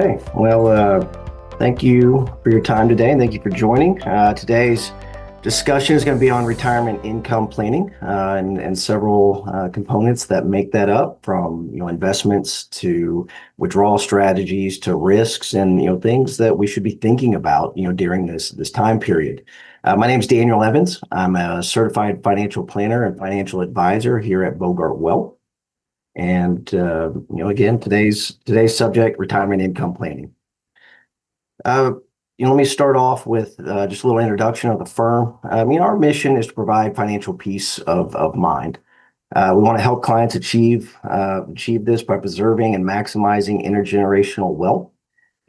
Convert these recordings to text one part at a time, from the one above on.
Okay, well, thank you for your time today, and thank you for joining. Today's discussion is going to be on retirement income planning and several components that make that up, from investments to withdrawal strategies to risks, and things that we should be thinking about during this time period. My name is Daniel Evans. I'm a certified financial planner and financial advisor here at Bogart Wealth. And again, today's subject: retirement income planning. Let me start off with just a little introduction of the firm. Our mission is to provide financial peace of mind. We want to help clients achieve this by preserving and maximizing intergenerational wealth.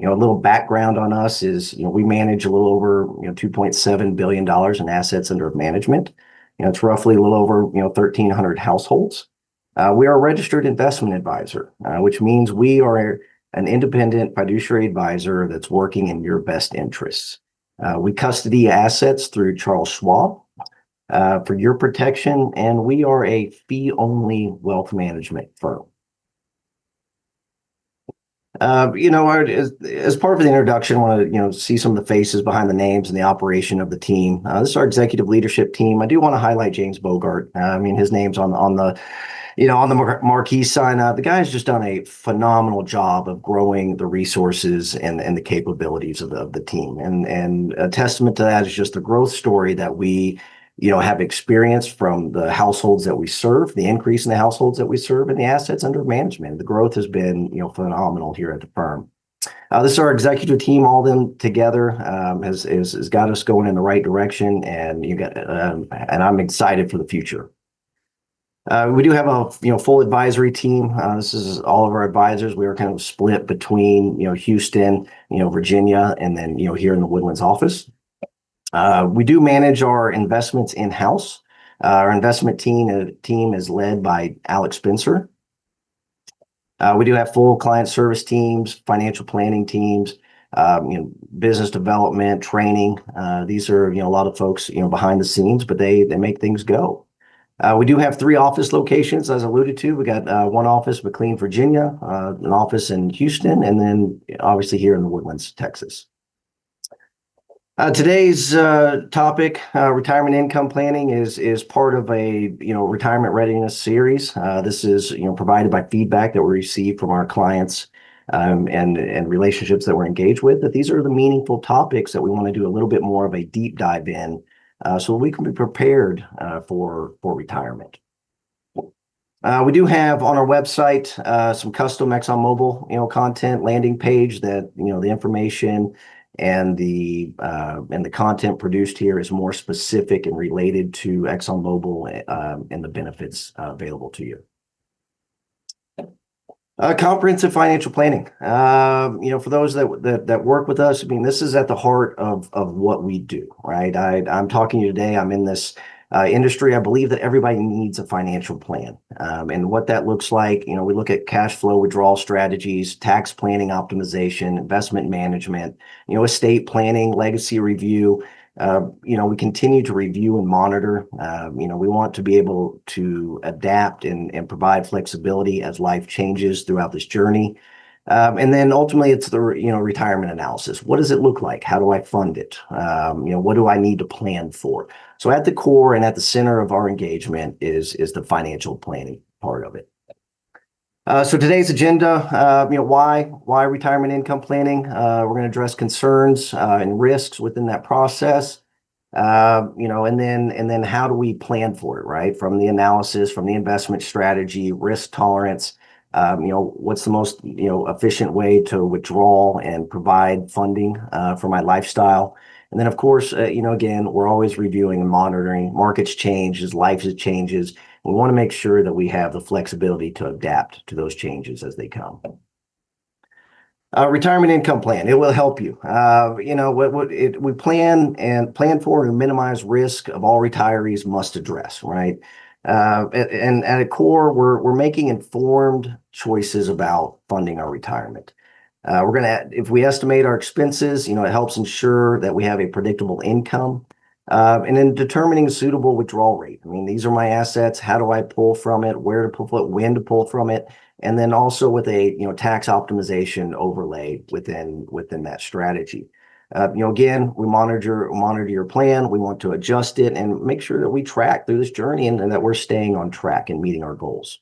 A little background on us is, we manage a little over $2.7 billion in assets under management. It's roughly a little over 1,300 households. We are a registered investment advisor, which means we are an independent fiduciary advisor that's working in your best interests. We custody assets through Charles Schwab for your protection, and we are a fee-only wealth management firm. As part of the introduction, I want to see some of the faces behind the names and the operation of the team. This is our executive leadership team. I do want to highlight James Bogart. His name's on the marquee sign. The guy's just done a phenomenal job of growing the resources and the capabilities of the team. And a testament to that is just the growth story that we have experienced from the households that we serve, the increase in the households that we serve, and the assets under management. The growth has been phenomenal here at the firm. This is our executive team. All of them together has got us going in the right direction, and I'm excited for the future. We do have a full advisory team. This is all of our advisors. We are kind of split between Houston, Virginia, and then here in the Woodlands office. We do manage our investments in-house. Our investment team is led by Alex Spencer. We do have full client service teams, financial planning teams, business development, training. These are a lot of folks behind the scenes, but they make things go. We do have 3 office locations, as alluded to. We got one office in McLean, Virginia, an office in Houston, and then obviously here in the Woodlands, Texas. Today's topic, retirement income planning, is part of a retirement readiness series. This is provided by feedback that we receive from our clients and relationships that we're engaged with. That these are the meaningful topics that we want to do a little bit more of a deep dive in, so we can be prepared for retirement. We do have on our website some custom ExxonMobil content landing page that the information and the content produced here is more specific and related to ExxonMobil and the benefits available to you. Comprehensive financial planning. For those that work with us, this is at the heart of what we do, right? I'm talking to you today. I'm in this industry. I believe that everybody needs a financial plan, and what that looks like. We look at cash flow withdrawal strategies, tax planning optimization, investment management, estate planning, legacy review. We continue to review and monitor. We want to be able to adapt and provide flexibility as life changes throughout this journey. And then ultimately it's the retirement analysis. What does it look like? How do I fund it? What do I need to plan for? So at the core and at the center of our engagement is the financial planning part of it. So today's agenda, why retirement income planning? We're going to address concerns and risks within that process. And then how do we plan for it, right? From the analysis, from the investment strategy, risk tolerance. What's the most efficient way to withdraw and provide funding for my lifestyle? And then, of course, again, we're always reviewing and monitoring. Markets change as life changes. We want to make sure that we have the flexibility to adapt to those changes as they come. Retirement income plan. It will help you. We plan for and minimize risk of all retirees must address, right? And at a core, we're making informed choices about funding our retirement. If we estimate our expenses, it helps ensure that we have a predictable income. And then determining a suitable withdrawal rate. I mean, these are my assets. How do I pull from it? Where to pull it? When to pull from it? And then also with a tax optimization overlay within that strategy. Again, we monitor your plan. We want to adjust it and make sure that we track through this journey and that we're staying on track and meeting our goals.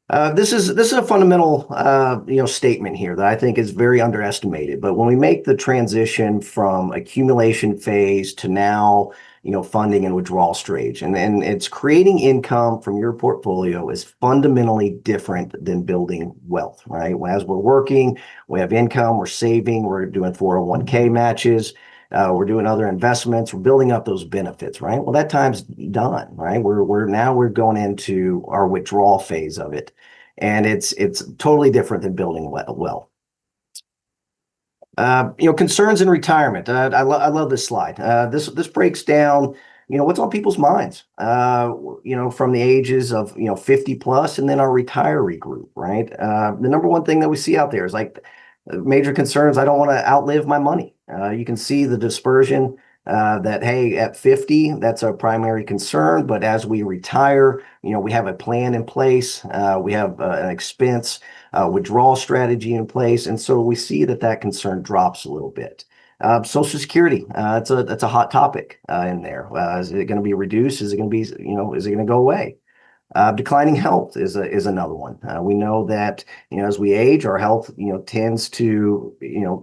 This is a fundamental statement here that I think is very underestimated. But when we make the transition from accumulation phase to now funding and withdrawal stage, and it's creating income from your portfolio is fundamentally different than building wealth, right? As we're working, we have income, we're saving, we're doing 401k matches. We're doing other investments. We're building up those benefits, right? Well, that time's done, right? We're going into our withdrawal phase of it, and it's totally different than building wealth. Concerns in retirement. I love this slide. This breaks down what's on people's minds. From the ages of 50 plus, and then our retiree group, right? The number one thing that we see out there is like major concerns. I don't want to outlive my money. You can see the dispersion that, hey, at 50, that's our primary concern. But as we retire, we have a plan in place. We have an expense withdrawal strategy in place. And so we see that concern drops a little bit. Social Security, that's a hot topic in there. Is it going to be reduced? Is it going to be, is it going to go away? Declining health is another one. We know that as we age, our health tends to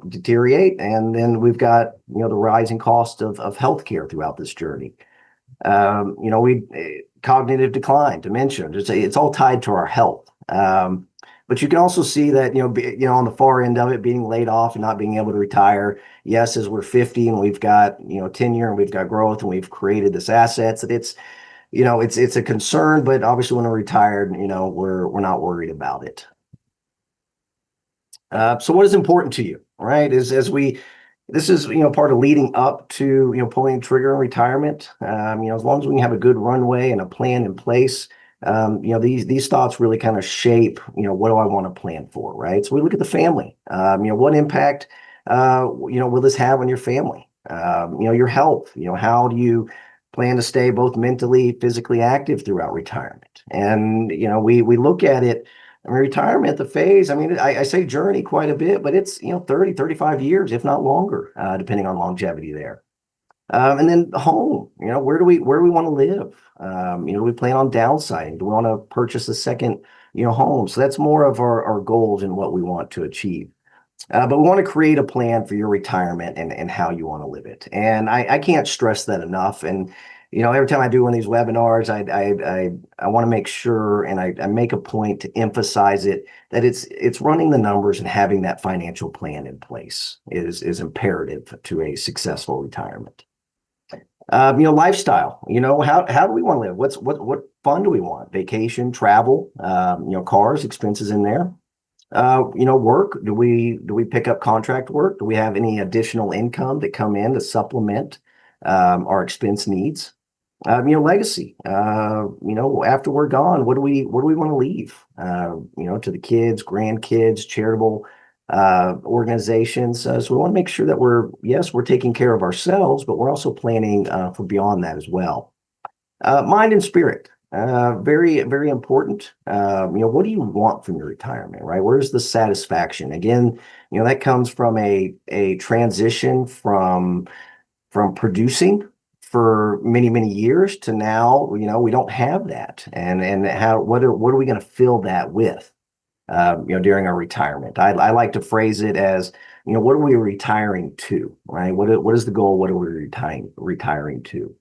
deteriorate, and then we've got the rising cost of healthcare throughout this journey. Cognitive decline, dementia. It's all tied to our health. But you can also see that on the far end of it, being laid off and not being able to retire. Yes, as we're 50 and we've got tenure and we've got growth and we've created this assets, that it's a concern, but obviously when we're retired, we're not worried about it. So what is important to you, right? This is part of leading up to pulling the trigger in retirement. As long as we can have a good runway and a plan in place, these thoughts really kind of shape what do I want to plan for, right? So we look at the family. What impact will this have on your family? Your health. How do you plan to stay both mentally, physically active throughout retirement? And, we look at it, retirement, the phase, I say journey quite a bit, but it's, 30, 35 years, if not longer, depending on longevity there. And then home, where do we want to live? Do we plan on downsizing? Do we want to purchase a second, home? So that's more of our goals and what we want to achieve. But we want to create a plan for your retirement and how you want to live it. And I can't stress that enough. And, every time I do one of these webinars, I want to make sure, and I make a point to emphasize it, that it's running the numbers and having that financial plan in place is imperative to a successful retirement. Lifestyle, how do we want to live? What fun do we want? Vacation, travel, cars, expenses in there. Work. Do we pick up contract work? Do we have any additional income that come in to supplement our expense needs? Legacy. After we're gone, what do we want to leave? To the kids, grandkids, charitable organizations. So we want to make sure that we're taking care of ourselves, but we're also planning for beyond that as well. Mind and spirit. Very, very important. What do you want from your retirement, right? Where's the satisfaction? Again, that comes from a transition from producing for many, many years to now, we don't have that. And what are we going to fill that with, during our retirement? I like to phrase it as, what are we retiring to, right? What is the goal? What are we retiring to?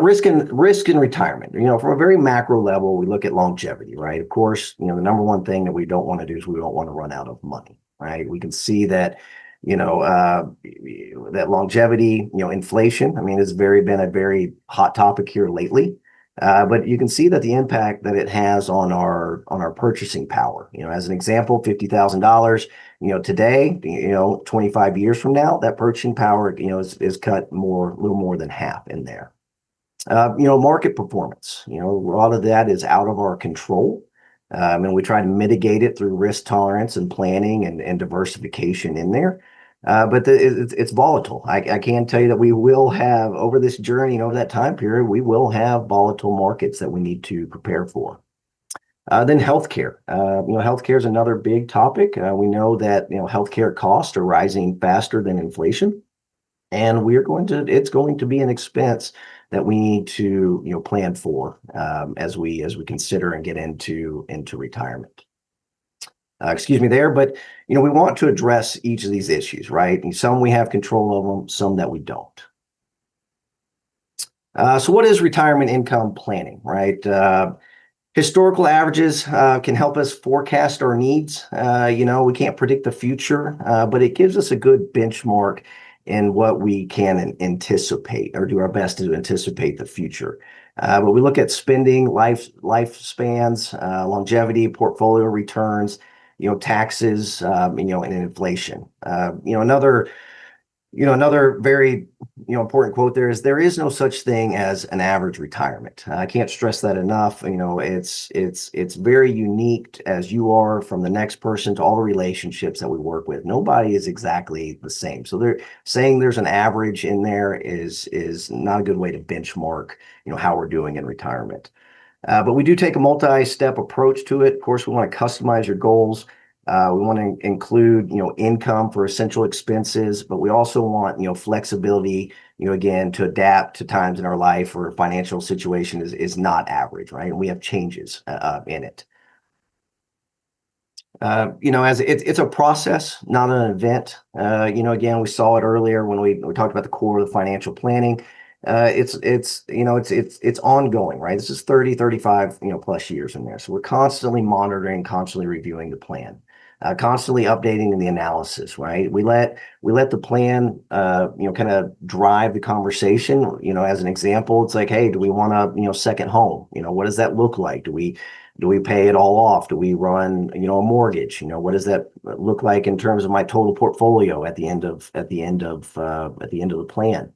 Risk and retirement. From a very macro level, we look at longevity, right? Of course, the number one thing that we don't want to do is we don't want to run out of money, right? We can see that, that longevity, inflation, has been a very hot topic here lately. But you can see that the impact that it has on our purchasing power. As an example, $50,000, today, 25 years from now, that purchasing power, is cut a little more than half in there. Market performance, a lot of that is out of our control. And we try to mitigate it through risk tolerance and planning and diversification in there. But it's volatile. I can tell you that we will have over this journey and over that time period, we will have volatile markets that we need to prepare for. Then healthcare. Healthcare is another big topic. We know that healthcare costs are rising faster than inflation, and it's going to be an expense that we need to plan for as we consider and get into retirement. Excuse me there, but we want to address each of these issues, right? And some we have control of them, some that we don't. So what is retirement income planning, right? Historical averages can help us forecast our needs. We can't predict the future, but it gives us a good benchmark in what we can anticipate or do our best to anticipate the future. But we look at spending, lifespans, longevity, portfolio returns, taxes, and inflation. Another very important quote there is no such thing as an average retirement. I can't stress that enough. It's very unique as you are from the next person to all the relationships that we work with. Nobody is exactly the same. So they're saying there's an average in there is not a good way to benchmark how we're doing in retirement. But we do take a multi-step approach to it. Of course, we want to customize your goals. We want to include, income for essential expenses, but we also want, flexibility, again, to adapt to times in our life where financial situation is not average, right? And we have changes in it. As it's a process, not an event. Again, we saw it earlier when we talked about the core of the financial planning. It's ongoing, right? This is 30, 35, plus years in there. So we're constantly monitoring, constantly reviewing the plan. Constantly updating the analysis, right? We let the plan, kind of drive the conversation. As an example, it's like, hey, do we want a, second home? What does that look like? Do we pay it all off? Do we run, a mortgage? What does that look like in terms of my total portfolio at the end of the plan?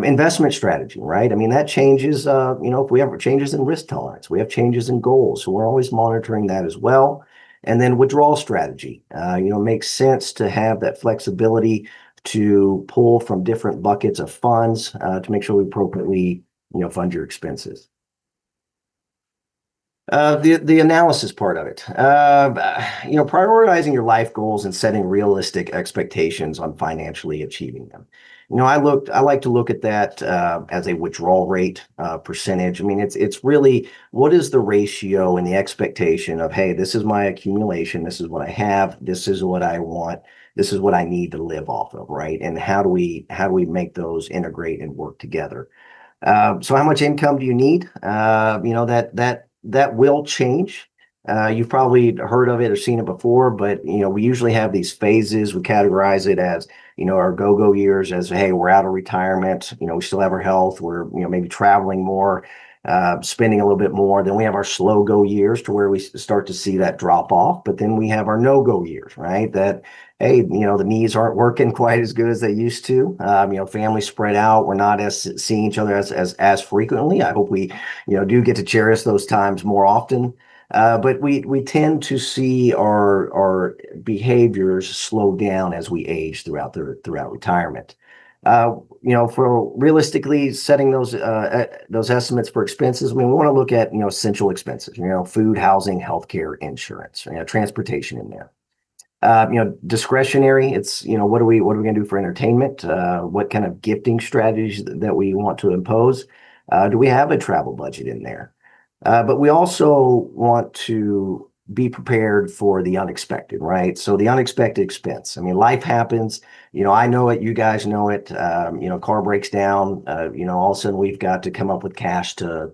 Investment strategy, right? I mean, that changes, if we have changes in risk tolerance, we have changes in goals. So we're always monitoring that as well. And then withdrawal strategy, makes sense to have that flexibility to pull from different buckets of funds to make sure we appropriately, fund your expenses. The analysis part of it, prioritizing your life goals and setting realistic expectations on financially achieving them. I like to look at that as a withdrawal rate percentage. I mean, it's really what is the ratio and the expectation of, hey, this is my accumulation, this is what I have, this is what I want, this is what I need to live off of, right? And how do we make those integrate and work together? So how much income do you need? That will change. You've probably heard of it or seen it before, but we usually have these phases. We categorize it as our go-go years as, hey, we're out of retirement. We still have our health. We're maybe traveling more, spending a little bit more. Then we have our slow go years to where we start to see that drop off. But then we have our no-go years, right? That, hey, the knees aren't working quite as good as they used to. Families spread out. We're not seeing each other as frequently. I hope we do get to cherish those times more often. But we tend to see our behaviors slow down as we age throughout retirement. For realistically setting those estimates for expenses, I mean, we want to look at essential expenses, food, housing, healthcare, insurance, transportation in there. Discretionary, it's what are we going to do for entertainment? What kind of gifting strategies that we want to impose? Do we have a travel budget in there? But we also want to be prepared for the unexpected, right? So the unexpected expense. I mean, life happens. I know it. You guys know it. Car breaks down. All of a sudden we've got to come up with cash to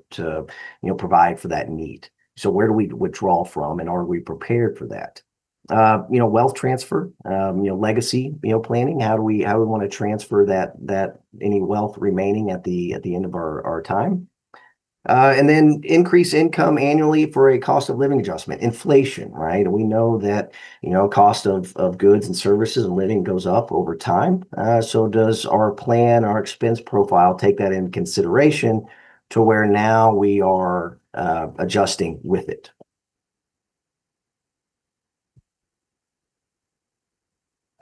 provide for that need. So where do we withdraw from, and are we prepared for that? Wealth transfer. Legacy. Planning. How do we want to transfer that any wealth remaining at the end of our time? And then increase income annually for a cost of living adjustment, inflation, right? And we know that, cost of goods and services and living goes up over time. So does our plan, our expense profile take that into consideration to where now we are adjusting with it?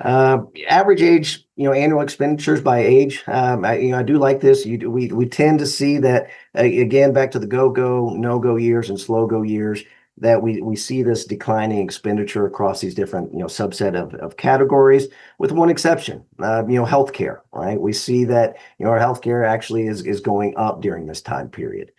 Average age, annual expenditures by age. I do like this. We tend to see that again, back to the go, no go years and slow go years, that we see this declining expenditure across these different, subset of categories, with one exception, healthcare, right? We see that, our healthcare actually is going up during this time period.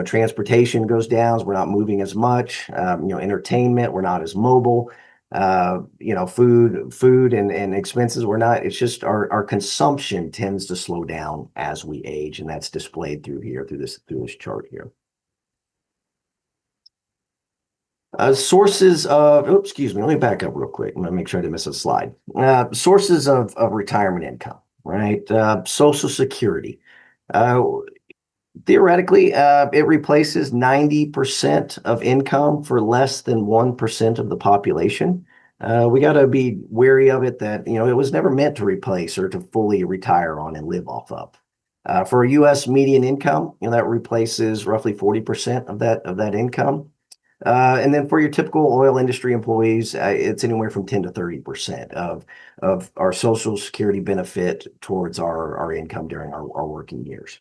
Transportation goes down, so we're not moving as much. Entertainment, we're not as mobile. Food and expenses, we're not. It's just our consumption tends to slow down as we age, and that's displayed through this chart here. Sources of, oops, excuse me, let me back up real quick. I'm gonna make sure I didn't miss a slide. Sources of retirement income, right? Social Security. Theoretically, it replaces 90% of income for less than 1% of the population. We got to be wary of it that, it was never meant to replace or to fully retire on and live off of. For a U.S. median income, that replaces roughly 40% of that income. And then for your typical oil industry employees, it's anywhere from 10 to 30% of our Social Security benefit towards our income during our working years.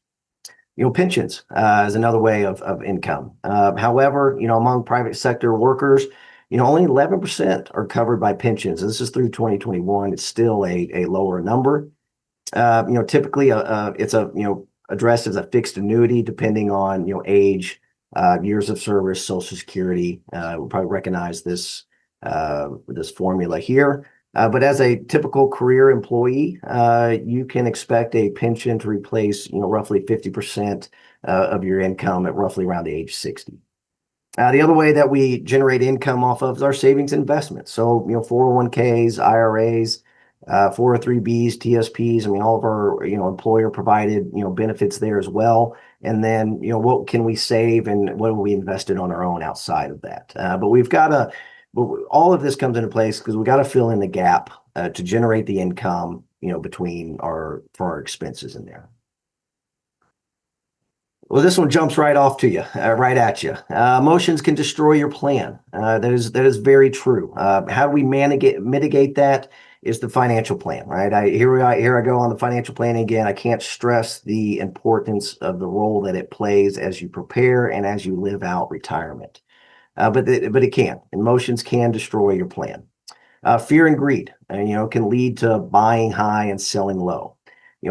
Pensions is another way of income. However, among private sector workers, only 11% are covered by pensions. This is through 2021. It's still a lower number. Typically, it's addressed as a fixed annuity depending on age, years of service, Social Security. We'll probably recognize this formula here. But as a typical career employee, you can expect a pension to replace, roughly 50% of your income at roughly around age 60. The other way that we generate income off of is our savings investments. So, 401ks, IRAs, 403bs, TSPs. I mean, all of our, employer provided, benefits there as well. And then, what can we save and what have we invested on our own outside of that? But all of this comes into place because we got to fill in the gap to generate the income, for our expenses in there. Well, this one jumps right off to you, right at you. Emotions can destroy your plan. That is very true. How do we mitigate that? Is the financial plan, right? Here I go on the financial planning again. I can't stress the importance of the role that it plays as you prepare and as you live out retirement. But it can. Emotions can destroy your plan. Fear and greed, can lead to buying high and selling low.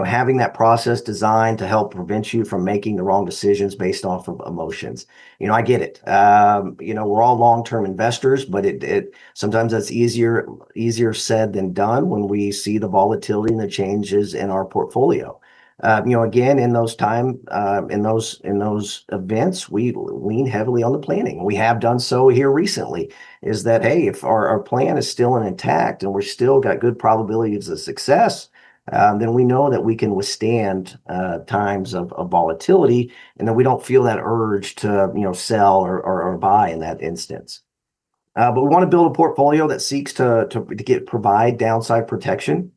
Having that process designed to help prevent you from making the wrong decisions based off of emotions. I get it. We're all long-term investors, but it sometimes that's easier said than done when we see the volatility and the changes in our portfolio. Again, in those events, we lean heavily on the planning. We have done so here recently. Is that, hey, if our plan is still intact and we're still got good probabilities of success, then we know that we can withstand times of volatility, and then we don't feel that urge to sell or buy in that instance. But we want to build a portfolio that seeks to provide downside protection.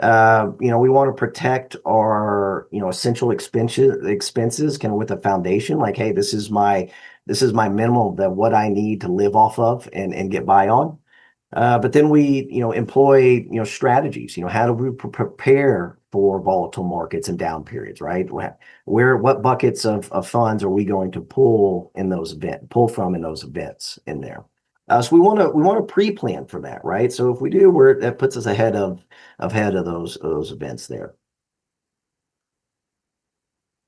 We want to protect our essential expenses kind of with a foundation like, hey, this is my minimum, that what I need to live off of and get by on. But then we employ strategies. How do we prepare for volatile markets and down periods, right? What buckets of funds are we going to pull from in those events in there? So we want to pre-plan for that, right? So if we do, that puts us ahead of those events there.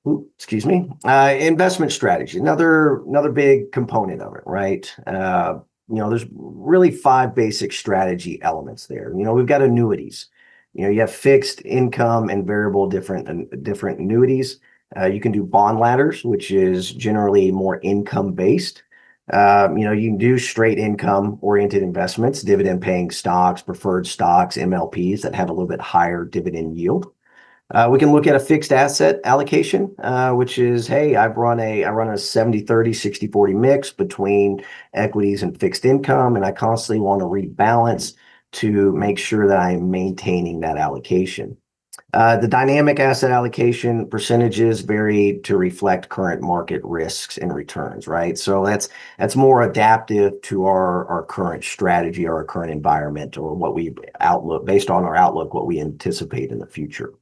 Ooh, excuse me. Investment strategy, another big component of it, right? There's really 5 basic strategy elements there. We've got annuities. You have fixed income and variable different annuities. You can do bond ladders, which is generally more income based. You can do straight income oriented investments, dividend paying stocks, preferred stocks, MLPs that have a little bit higher dividend yield. We can look at a fixed asset allocation, which is, hey, I run a 70-30, 60-40 mix between equities and fixed income, and I constantly want to rebalance to make sure that I'm maintaining that allocation. The dynamic asset allocation percentages vary to reflect current market risks and returns, right? So that's more adaptive to our current strategy or our current environment or what we outlook based on our outlook, what we anticipate in the future.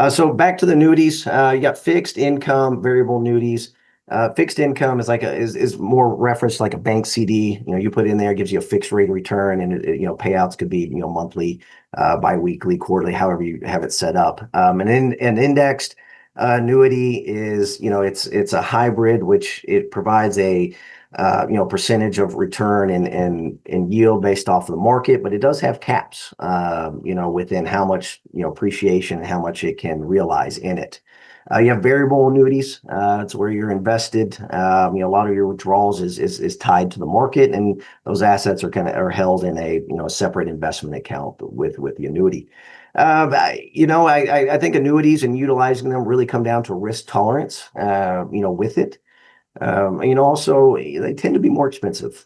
So back to the annuities, you got fixed income, variable annuities. Fixed income is is more referenced like a bank CD. You put in there, it gives you a fixed rate of return, and payouts could be monthly, biweekly, quarterly, however you have it set up. And an indexed annuity is it's a hybrid, which it provides a percentage of return and yield based off of the market, but it does have caps, within how much appreciation and how much it can realize in it. You have variable annuities. It's where you're invested. A lot of your withdrawals is tied to the market, and those assets are held in a separate investment account with the annuity. I think annuities and utilizing them really come down to risk tolerance. With it. Also they tend to be more expensive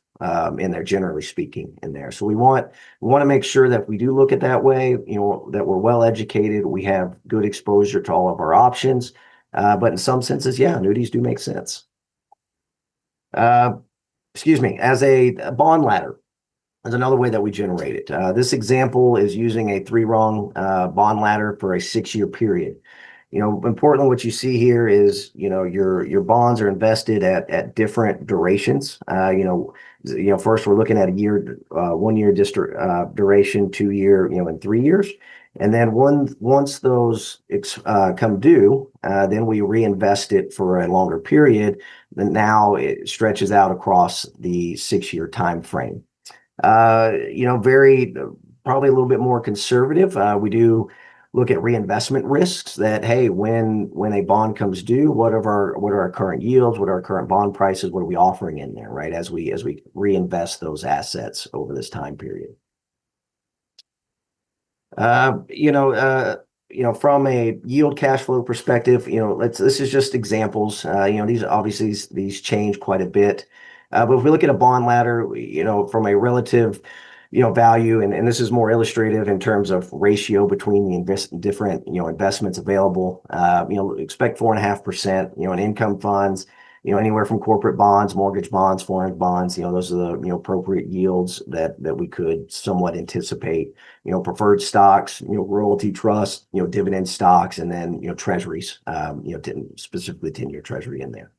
in there, generally speaking, in there. So we want to make sure that we do look at that way, that we're well educated, we have good exposure to all of our options. But in some senses, yeah, annuities do make sense. Excuse me, as a bond ladder is another way that we generate it. This example is using a 3-rung bond ladder for a 6-year period. Importantly, what you see here is, your bonds are invested at different durations. First we're looking at a year, 1 year duration, 2 year, and 3 years. And then once those come due, then we reinvest it for a longer period. Then now it stretches out across the 6-year time frame. Very probably a little bit more conservative. We do look at reinvestment risks that, hey, when a bond comes due, what are our current yields, what are our current bond prices, what are we offering in there, right? As we reinvest those assets over this time period. From a yield cash flow perspective, this is just examples. These obviously these change quite a bit. But if we look at a bond ladder, from a relative value, and this is more illustrative in terms of ratio between the different investments available. Expect 4.5%. In income funds, anywhere from corporate bonds, mortgage bonds, foreign bonds. Those are the appropriate yields that we could somewhat anticipate. Preferred stocks, royalty trusts, dividend stocks, and then treasuries. Specifically 10-year treasury in there.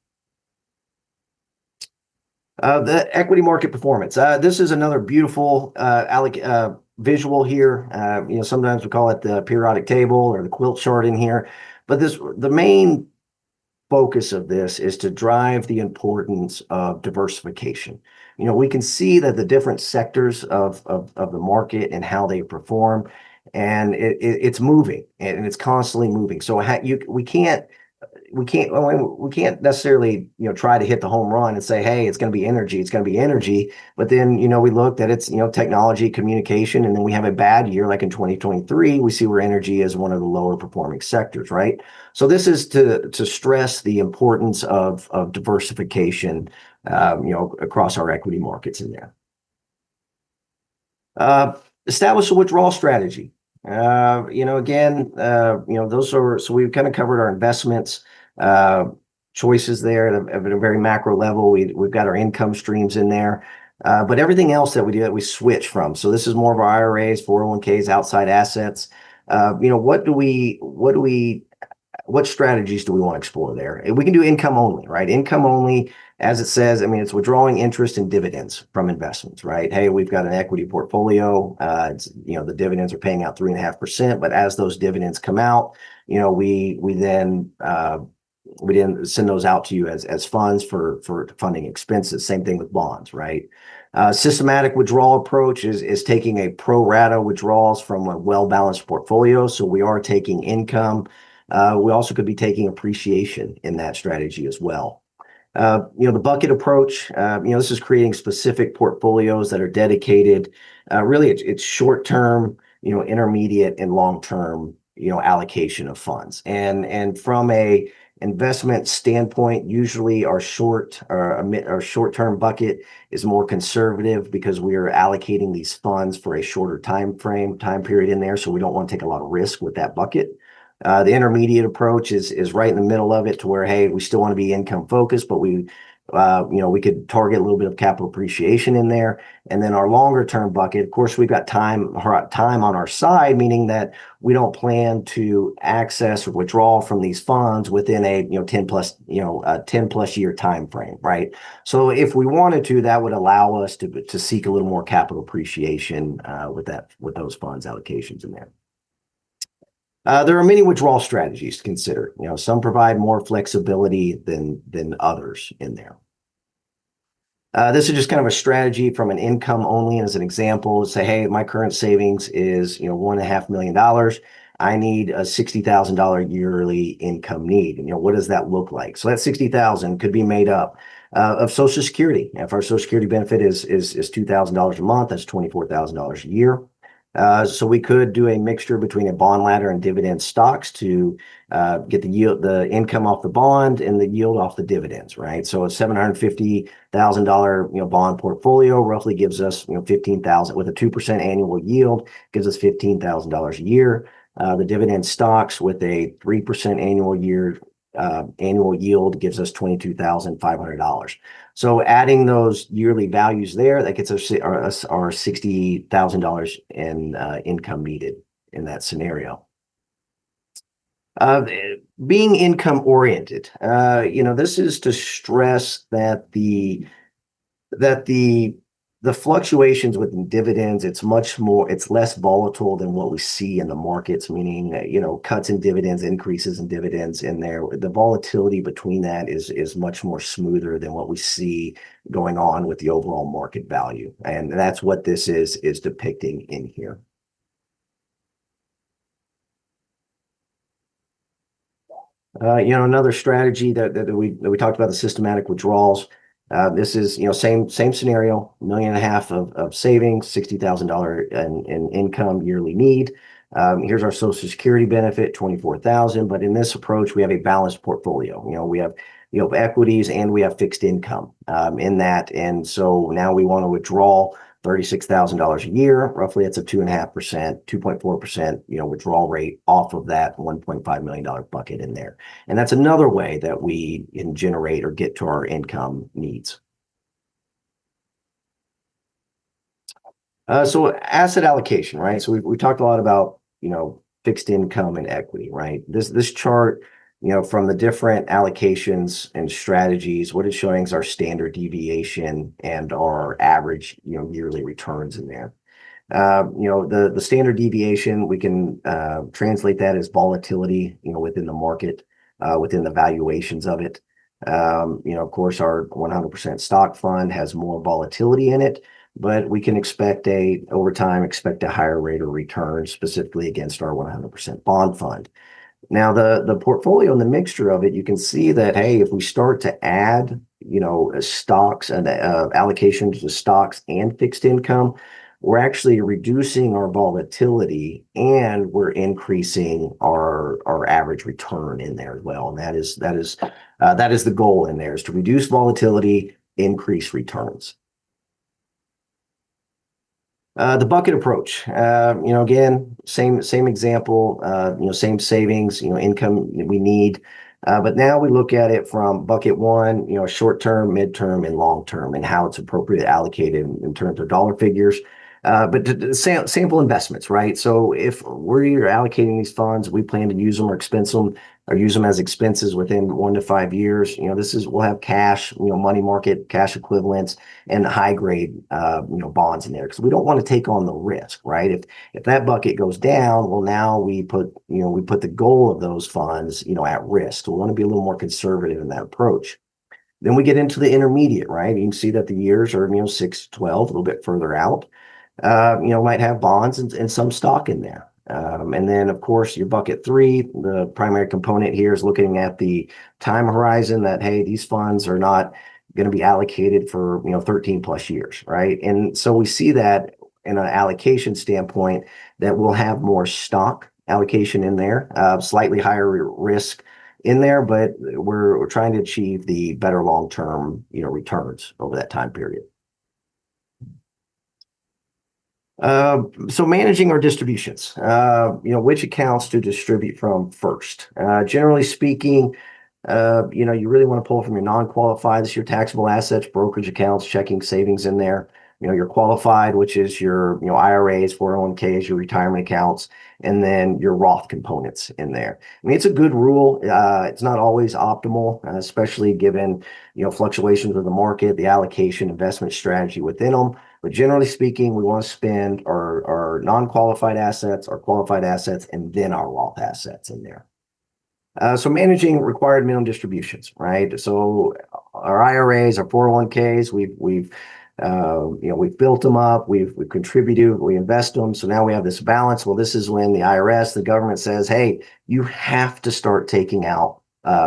The equity market performance. This is another beautiful visual here. Sometimes we call it the periodic table or the quilt chart in here. But the main focus of this is to drive the importance of diversification. We can see that the different sectors of the market and how they perform, and it's moving and it's constantly moving. So we can't necessarily try to hit the home run and say, hey, it's going to be energy. But then we looked at it's technology, communication, and then we have a bad year like in 2023. We see where energy is one of the lower performing sectors, right? So this is to stress the importance of diversification across our equity markets in there. Establish a withdrawal strategy. Again, those are, so we've kind of covered our investments, choices there at a very macro level. We've got our income streams in there, but everything else that we do that we switch from. So this is more of our IRAs, 401ks, outside assets. What strategies do we want to explore there? And we can do income only, right? Income only, as it says, it's withdrawing interest and dividends from investments, right? Hey, we've got an equity portfolio. The dividends are paying out 3.5%, but as those dividends come out, we then send those out to you as funds for funding expenses. Same thing with bonds, right? Systematic withdrawal approach is taking a pro rata withdrawals from a well-balanced portfolio. So we are taking income. We also could be taking appreciation in that strategy as well. The bucket approach, this is creating specific portfolios that are dedicated. Really, it's short-term, intermediate and long-term, allocation of funds. And from a investment standpoint, usually our short-term bucket is more conservative because we are allocating these funds for a shorter time period in there. So we don't want to take a lot of risk with that bucket. The intermediate approach is right in the middle of it to where, hey, we still want to be income focused, but we could target a little bit of capital appreciation in there. And then our longer term bucket, of course, we've got time on our side, meaning that we don't plan to access or withdraw from these funds within a 10 plus year time frame, right? So if we wanted to, that would allow us to seek a little more capital appreciation with those funds allocations in there. There are many withdrawal strategies to consider. Some provide more flexibility than others in there. This is just kind of a strategy from an income only as an example. Say, hey, my current savings is $1.5 million. I need a $60,000 yearly income need. What does that look like? So that $60,000 could be made up of Social Security. If our Social Security benefit is $2,000 a month, that's $24,000 a year. So we could do a mixture between a bond ladder and dividend stocks to get the income off the bond and the yield off the dividends, right? So a $750,000 bond portfolio roughly gives us $15,000 with a 2% annual yield, gives us $15,000 a year. The dividend stocks with a 3% annual yield gives us $22,500. So adding those yearly values there, that gets us our $60,000 in income needed in that scenario. Being income oriented, this is to stress that the fluctuations with dividends, it's less volatile than what we see in the markets, meaning, cuts in dividends, increases in dividends in there. The volatility between that is much more smoother than what we see going on with the overall market value. And that's what this is depicting in here. Another strategy that we talked about, the systematic withdrawals. This is, same scenario, $1.5 million of savings, $60,000 in income yearly need. Here's our Social Security benefit, $24,000. But in this approach, we have a balanced portfolio. We have equities and we have fixed income in that. And so now we want to withdraw $36,000 a year. Roughly, it's a 2.4% withdrawal rate off of that $1.5 million bucket in there. And that's another way that we can generate or get to our income needs. So asset allocation, right? So we talked a lot about fixed income and equity, right? This chart, from the different allocations and strategies, what it's showing is our standard deviation and our average, yearly returns in there. The standard deviation, we can translate that as volatility, within the market, within the valuations of it. Of course, our 100% stock fund has more volatility in it, but we can over time expect a higher rate of return, specifically against our 100% bond fund. Now, the portfolio and the mixture of it, you can see that, hey, if we start to add, stocks and allocations to stocks and fixed income, we're actually reducing our volatility and we're increasing our average return in there as well. And that is the goal in there, is to reduce volatility, increase returns. The bucket approach, again, same example, same savings, income we need. But now we look at it from bucket one, short-term, midterm, and long-term, and how it's appropriately allocated in terms of dollar figures. But sample investments, right? So if we're allocating these funds, we plan to use them or expense them or use them as expenses within 1 to 5 years. We'll have cash, money market, cash equivalents, and high grade, bonds in there, because we don't want to take on the risk, right? If that bucket goes down, well, now we put the goal of those funds, at risk. So we want to be a little more conservative in that approach. Then we get into the intermediate, right? You can see that the years are, 6 to 12, a little bit further out. Might have bonds and some stock in there. And then, of course, your bucket 3, the primary component here is looking at the time horizon that, hey, these funds are not going to be allocated for, 13 plus years, right? And so we see that in an allocation standpoint that we'll have more stock allocation in there, slightly higher risk in there, but we're trying to achieve the better long-term, returns over that time period. So managing our distributions, which accounts to distribute from first. Generally speaking, you really want to pull from your non-qualified. This is your taxable assets, brokerage accounts, checking, savings in there. Your qualified, which is your, IRAs, 401ks, your retirement accounts, and then your Roth components in there. I mean, it's a good rule. It's not always optimal, especially given, fluctuations of the market, the allocation, investment strategy within them. But generally speaking, we want to spend our non-qualified assets, our qualified assets, and then our Roth assets in there. So managing required minimum distributions, right? So our IRAs, our 401ks, we've built them up, we've contributed, we invest them. So now we have this balance. Well, this is when the IRS, the government says, hey, you have to start taking out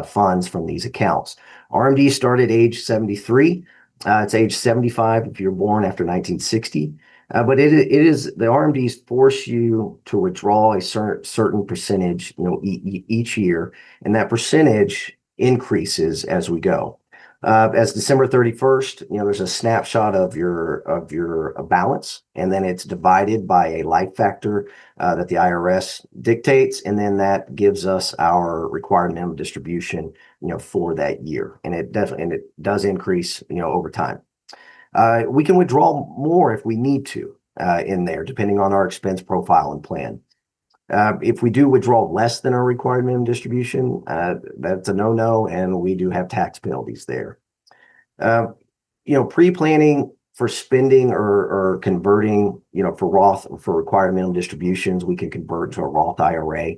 funds from these accounts. RMD started age 73. It's age 75 if you're born after 1960. But it is the RMDs force you to withdraw a certain percentage, each year, and that percentage increases as we go. As December 31st, there's a snapshot of your balance, and then it's divided by a life factor that the IRS dictates, and then that gives us our required minimum distribution, for that year, and it does increase, over time. We can withdraw more if we need to in there, depending on our expense profile and plan. If we do withdraw less than our required minimum distribution, that's a no-no, and we do have tax penalties there. Pre-planning for spending or converting, for Roth, for required minimum distributions, we can convert to a Roth IRA,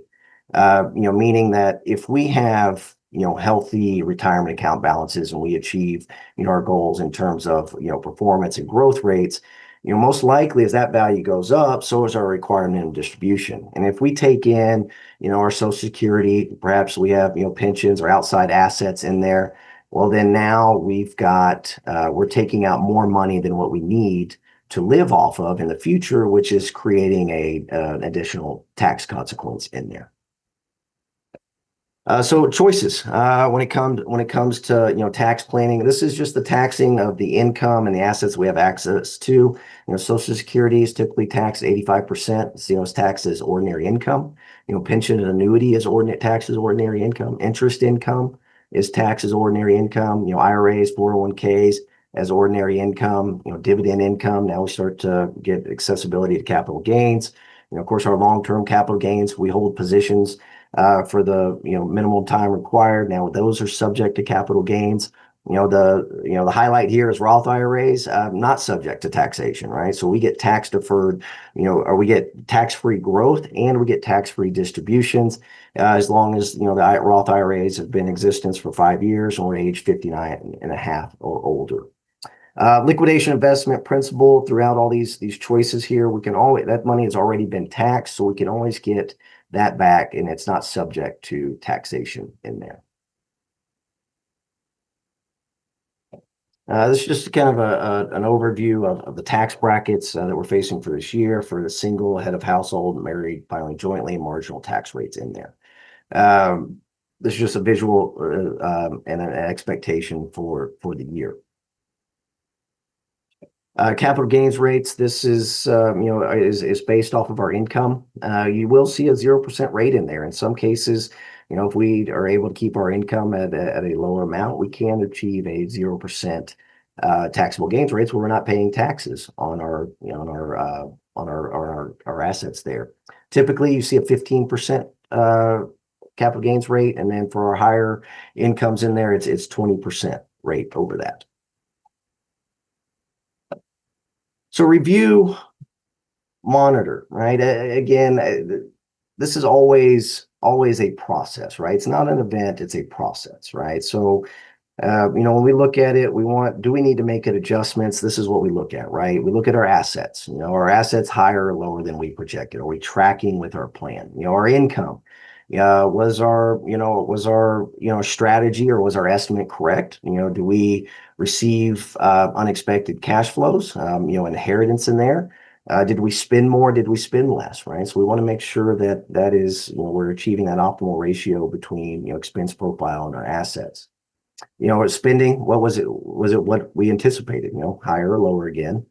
meaning that if we have healthy retirement account balances and we achieve, our goals in terms of, performance and growth rates, most likely as that value goes up, so is our required minimum distribution. And if we take in, our Social Security, perhaps we have, pensions or outside assets in there, well, then now we're taking out more money than what we need to live off of in the future, which is creating an additional tax consequence in there. So choices when it comes to tax planning. This is just the taxing of the income and the assets we have access to. Social Security is typically taxed 85%. It's taxed as ordinary income. Pension and annuity is taxed as ordinary income. Interest income is taxed as ordinary income. IRAs, 401ks as ordinary income. Dividend income. Now we start to get accessibility to capital gains. Of course, our long-term capital gains. We hold positions for the minimum time required. Now those are subject to capital gains. The highlight here is Roth IRAs, not subject to taxation, right? So we get tax deferred, or we get tax-free growth and we get tax-free distributions as long as the Roth IRAs have been in existence for 5 years and we're age 59 and a half or older. Liquidation investment principal throughout all these choices here, that money has already been taxed, so we can always get that back, and it's not subject to taxation in there. This is just kind of an overview of the tax brackets that we're facing for this year for the single, head of household, married, filing jointly, marginal tax rates in there. This is just a visual and an expectation for the year. Capital gains rates, this is based off of our income. You will see a 0% rate in there. In some cases, if we are able to keep our income at a lower amount, we can achieve a 0% taxable gains rates where we're not paying taxes on our assets there. Typically, you see a 15% capital gains rate, and then for our higher incomes in there, it's 20% rate over that. So review, monitor, right? Again, this is always a process, right? It's not an event, it's a process, right? So, when we look at it, do we need to make adjustments? This is what we look at, right? We look at our assets, our assets higher or lower than we projected? Are we tracking with our plan? Our income, was our strategy or was our estimate correct? Do we receive unexpected cash flows, inheritance in there? Did we spend more? Did we spend less? Right. So we want to make sure that that is, we're achieving that optimal ratio between, expense profile and our assets. Our spending, what was it? Was it what we anticipated? Higher or lower again?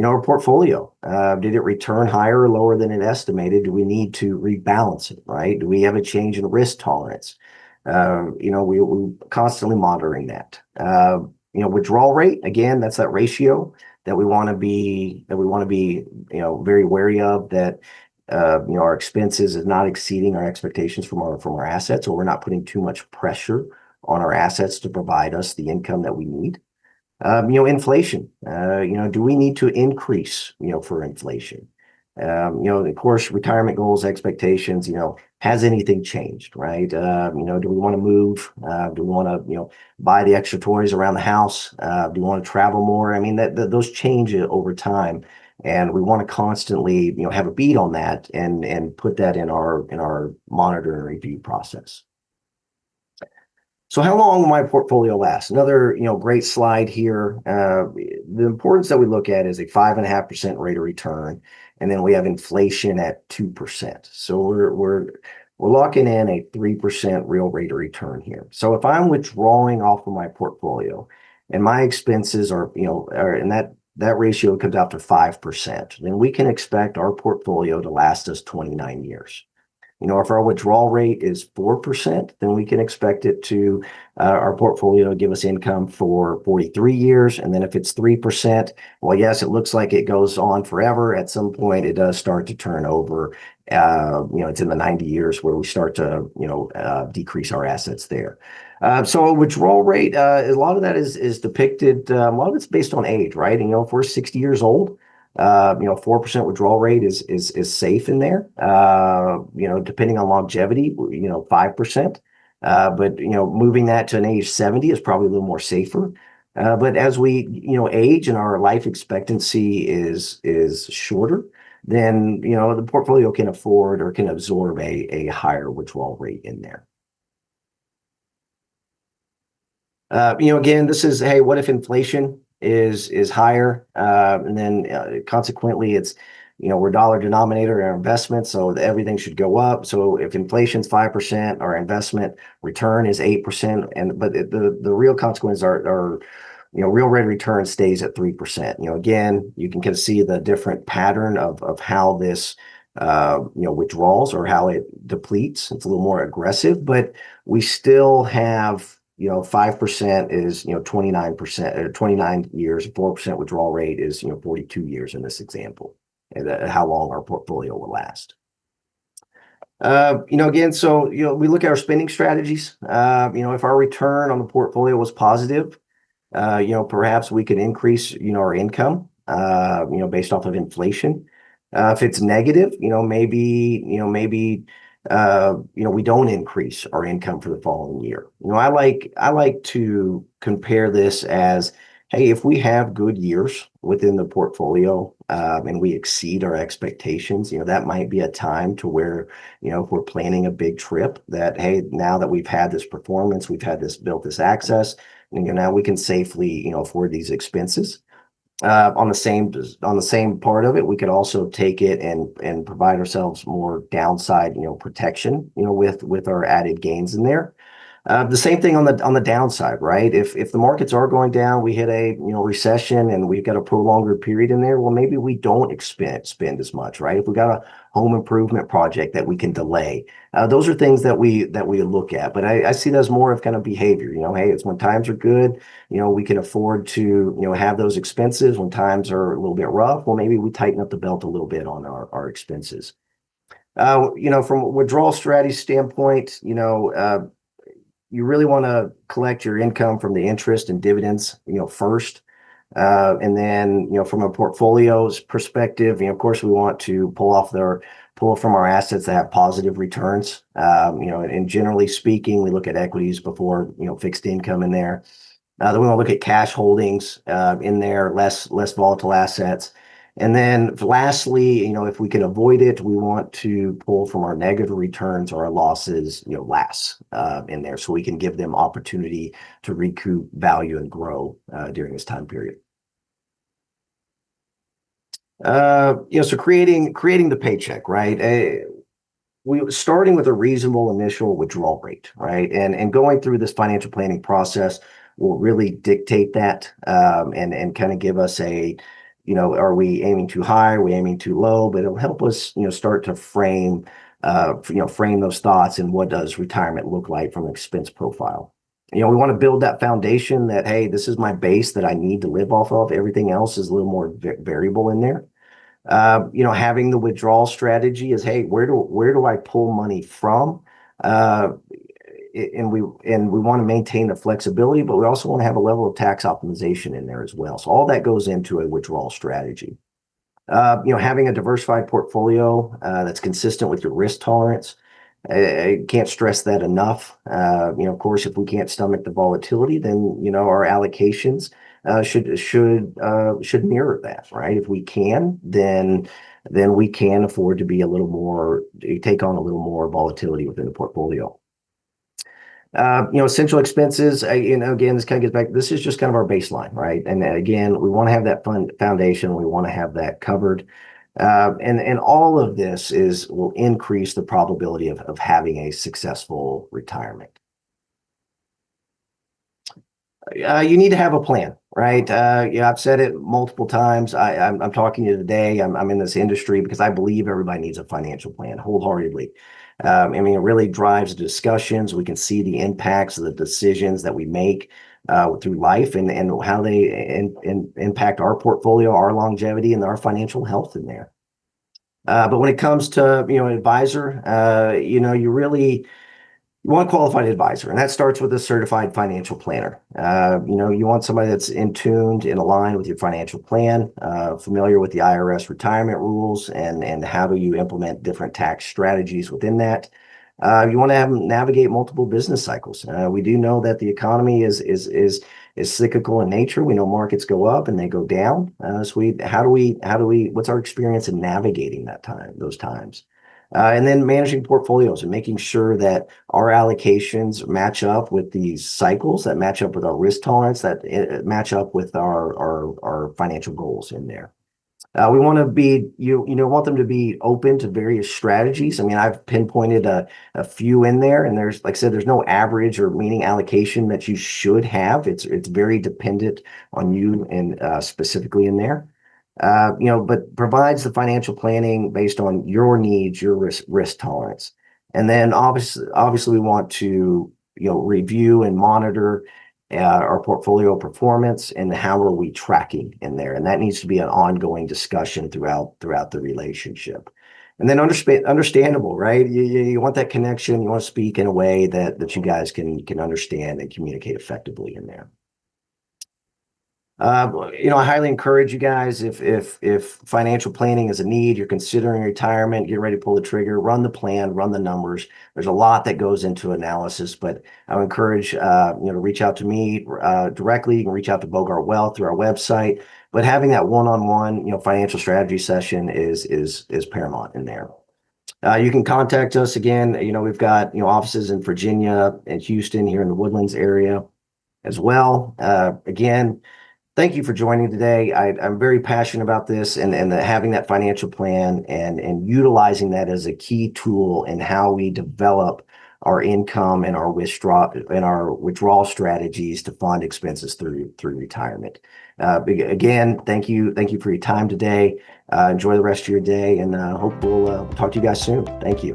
Our portfolio, did it return higher or lower than it estimated? Do we need to rebalance it, right? Do we have a change in risk tolerance? We constantly monitoring that. Withdrawal rate, again, that's that ratio that we want to be, very wary of, that our expenses is not exceeding our expectations from our assets, or we're not putting too much pressure on our assets to provide us the income that we need. Inflation, do we need to increase, for inflation? Of course, retirement goals, expectations, has anything changed, right? Do we want to move? Do we want to, buy the extra toys around the house? Do we want to travel more? I mean, those change over time, and we want to constantly, have a beat on that and put that in our monitor and review process. So how long will my portfolio last? Another, great slide here. The importance that we look at is a 5.5% rate of return, and then we have inflation at 2%. So we're locking in a 3% real rate of return here. So if I'm withdrawing off of my portfolio, and my expenses are, and that ratio comes out to 5%, then we can expect our portfolio to last us 29 years. If our withdrawal rate is 4%, then we can expect it to our portfolio to give us income for 43 years. And then if it's 3%, well, yes, it looks like it goes on forever. At some point, it does start to turn over. It's in the 90 years where we start to, decrease our assets there. So a withdrawal rate, a lot of that is depicted. A lot of it's based on age, right? And, if we're 60 years old, 4% withdrawal rate is safe in there. Depending on longevity, 5%. But moving that to an age 70 is probably a little more safer. But as we age and our life expectancy is shorter, then the portfolio can afford or can absorb a higher withdrawal rate in there. Again, this is, hey, what if inflation is higher, and then consequently it's, we're dollar denominator in our investments, so everything should go up. So if inflation's 5%, our investment return is 8%, but the real consequences are real rate of return stays at 3%. Again, you can kind of see the different pattern of how this withdrawals or how it depletes. It's a little more aggressive, but we still have 5% is 29%, 29 years. 4% withdrawal rate is 42 years in this example, and how long our portfolio will last. Again, so we look at our spending strategies. If our return on the portfolio was positive, perhaps we could increase our income based off of inflation. If it's negative, maybe we don't increase our income for the following year. I like to compare this as, hey, if we have good years within the portfolio, and we exceed our expectations, that might be a time to where, if we're planning a big trip, that, hey, now that we've had this performance, we've had built this access, now we can safely, afford these expenses. On the same part of it, we could also take it and provide ourselves more downside, protection, with our added gains in there. The same thing on the downside, right? If the markets are going down, we hit a recession and we've got a prolonged period in there. Well, maybe we don't spend as much, right? If we got a home improvement project that we can delay, those are things that we look at. But I see that as more of kind of behavior. Hey, it's when times are good, we can afford to have those expenses. When times are a little bit rough, well, maybe we tighten up the belt a little bit on our expenses. From a withdrawal strategy standpoint, you really want to collect your income from the interest and dividends, first. And then, from a portfolio's perspective, of course, we want to pull from our assets that have positive returns. And generally speaking, we look at equities before, fixed income in there. Then we want to look at cash holdings in there, less volatile assets. And then lastly, if we can avoid it, we want to pull from our negative returns or our losses, last in there, so we can give them opportunity to recoup value and grow during this time period. So creating the paycheck, right? We starting with a reasonable initial withdrawal rate, right? And going through this financial planning process will really dictate that, and kind of give us a, are we aiming too high? Are we aiming too low? But it'll help us, start to frame those thoughts and what does retirement look like from an expense profile. We want to build that foundation that, hey, this is my base that I need to live off of. Everything else is a little more variable in there. Having the withdrawal strategy is, hey, where do I pull money from? Uh, and we want to maintain the flexibility, but we also want to have a level of tax optimization in there as well. So all that goes into a withdrawal strategy. Having a diversified portfolio that's consistent with your risk tolerance. I can't stress that enough. Of course, if we can't stomach the volatility, then our allocations should mirror that, right? If we can, then we can afford to be take on a little more volatility within the portfolio. Essential expenses, again, this kind of gets back, this is just kind of our baseline, right? And again, we want to have that foundation. We want to have that covered. And all of this will increase the probability of having a successful retirement. You need to have a plan, right? I've said it multiple times. I'm talking to you today. I'm in this industry because I believe everybody needs a financial plan wholeheartedly. It really drives the discussions. We can see the impacts of the decisions that we make through life and how they impact our portfolio, our longevity, and our financial health in there. But when it comes to an advisor, you want a qualified advisor, and that starts with a certified financial planner. You want somebody that's in tuned and aligned with your financial plan, familiar with the IRS retirement rules, and how do you implement different tax strategies within that. You want to have them navigate multiple business cycles. We do know that the economy is cyclical in nature. We know markets go up and they go down. What's our experience in navigating those times? And then managing portfolios and making sure that our allocations match up with these cycles, that match up with our risk tolerance, that match up with our financial goals in there. We want to be, want them to be open to various strategies. I've pinpointed a few in there, and like I said, there's no average or meaning allocation that you should have. It's very dependent on you and specifically in there. But provides the financial planning based on your needs, your risk tolerance. And then obviously we want to, review and monitor our portfolio performance and how are we tracking in there. And that needs to be an ongoing discussion throughout the relationship. And then understandable, right? You want that connection. You want to speak in a way that you guys can understand and communicate effectively in there. I highly encourage you guys, if financial planning is a need, you're considering retirement, get ready to pull the trigger, run the plan, run the numbers. There's a lot that goes into analysis, but I would encourage, to reach out to me directly. You can reach out to Bogart Wealth through our website, but having that one-on-one, financial strategy session is paramount in there. You can contact us again. We've got, offices in Virginia and Houston here in the Woodlands area as well. Again, thank you for joining today. I'm very passionate about this and having that financial plan and utilizing that as a key tool in how we develop our income and our withdrawal strategies to fund expenses through retirement. Again, thank you for your time today. Enjoy the rest of your day, and hope we'll talk to you guys soon. Thank you.